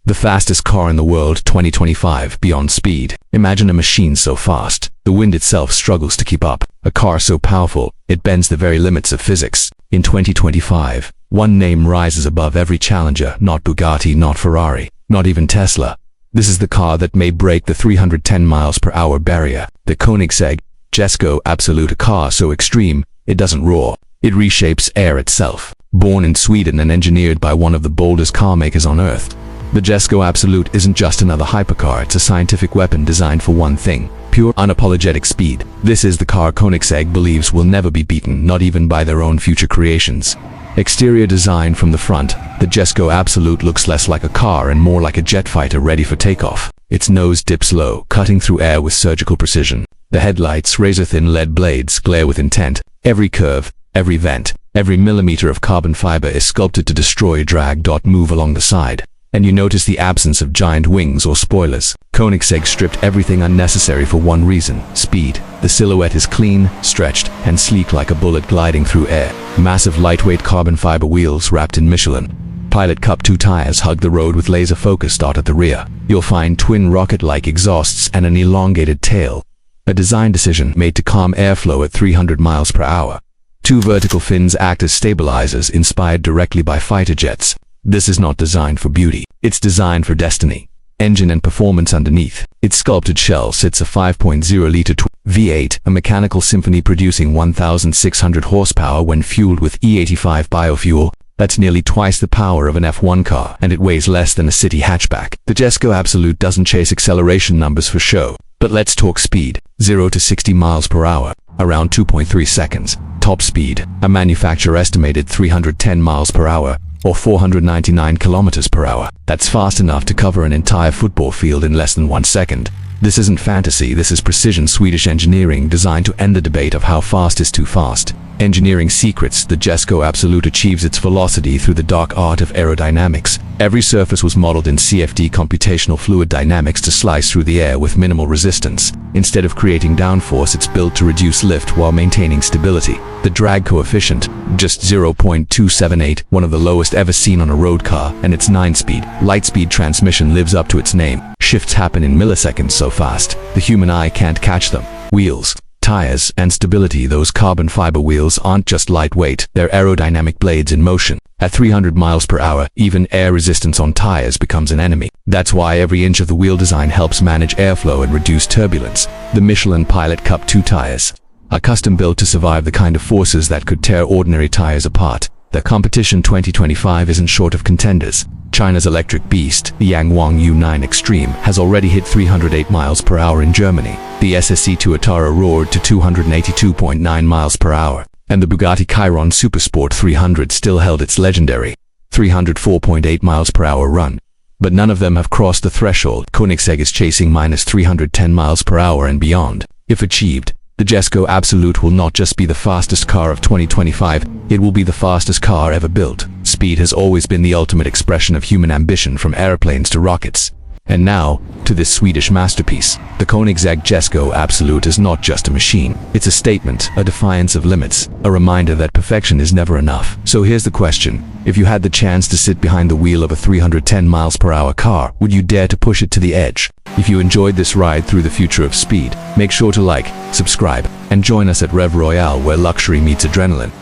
The fastest car in the world 2025 beyond speed. Imagine a machine so fast, the wind itself struggles to keep up. A car so powerful, it bends the very limits of physics. In 2025, one name rises above every challenger, not Bugatti, not Ferrari, not even Tesla. This is the car that may break the 310 miles per hour barrier. The Koenigsegg Jesko Absolut, a car so extreme, it doesn't roar. It reshapes air itself. Born in Sweden and engineered by one of the boldest car makers on earth, the Jesko Absolut isn't just another hypercar, it's a scientific weapon designed for one thing: pure, unapologetic speed. This is the car Koenigsegg believes will never be beaten, not even by their own future creations. Exterior design: from the front, the Jesko Absolut looks less like a car and more like a jet fighter ready for takeoff. Its nose dips low, cutting through air with surgical precision. The headlights, razor-thin lead blades, glare with intent. Every curve, every vent, every millimeter of carbon fiber is sculpted to destroy drag. Move along the side, and you notice the absence of giant wings or spoilers. Koenigsegg stripped everything unnecessary for one reason: speed. The silhouette is clean, stretched, and sleek like a bullet gliding through air. Massive lightweight carbon fiber wheels wrapped in Michelin Pilot Cup 2 tires hug the road with laser-focused dot at the rear. You'll find twin rocket-like exhausts and an elongated tail, a design decision made to calm airflow at 300 miles per hour. Two vertical fins act as stabilizers, inspired directly by fighter jets. This is not designed for beauty, it's designed for destiny. Engine and performance underneath. Its sculpted shell sits a 5.0-liter V8, a mechanical symphony producing 1,600 horsepower when fueled with E85 biofuel. That's nearly twice the power of an F1 car, and it weighs less than a city hatchback. The Jesko Absolut doesn't chase acceleration numbers for show. But let's talk speed. 0 to 60 miles per hour, around 2.3 seconds. Top speed, a manufacturer estimated 310 miles per hour, or 499 kilometers per hour. That's fast enough to cover an entire football field in less than 1 second. This isn't fantasy, this is precision Swedish engineering designed to end the debate of how fast is too fast. Engineering secrets: the Jesko Absolut achieves its velocity through the dark art of aerodynamics. Every surface was modeled in CFD, computational fluid dynamics, to slice through the air with minimal resistance. Instead of creating downforce, it's built to reduce lift while maintaining stability. The drag coefficient, just 0.278, one of the lowest ever seen on a road car, and its 9-speed, light-speed transmission lives up to its name. Shifts happen in milliseconds so fast, the human eye can't catch them. Wheels, tires, and stability: those carbon fiber wheels aren't just lightweight, they're aerodynamic blades in motion. At 300 miles per hour, even air resistance on tires becomes an enemy. That's why every inch of the wheel design helps manage airflow and reduce turbulence. The Michelin Pilot Cup 2 tires are custom built to survive the kind of forces that could tear ordinary tires apart. The competition 2025 isn't short of contenders. China's electric beast, the Yangwang U9 Extreme, has already hit 308 miles per hour in Germany. The SSC2 Atara roared to 282.9 miles per hour. And the Bugatti Chiron Supersport 300 still held its legendary 304.8 miles per hour run. But none of them have crossed the threshold. Koenigsegg is chasing minus 310 miles per hour and beyond. If achieved, the Jesko Absolut will not just be the fastest car of 2025, it will be the fastest car ever built. Speed has always been the ultimate expression of human ambition, from airplanes to rockets. And now, to this Swedish masterpiece. The Koenigsegg Jesko Absolut is not just a machine. It's a statement, a defiance of limits, a reminder that perfection is never enough. So here's the question: if you had the chance to sit behind the wheel of a 310 miles per hour car, would you dare to push it to the edge? If you enjoyed this ride through the future of speed, make sure to like, subscribe, and join us at Rev Royale, where luxury meets adrenaline.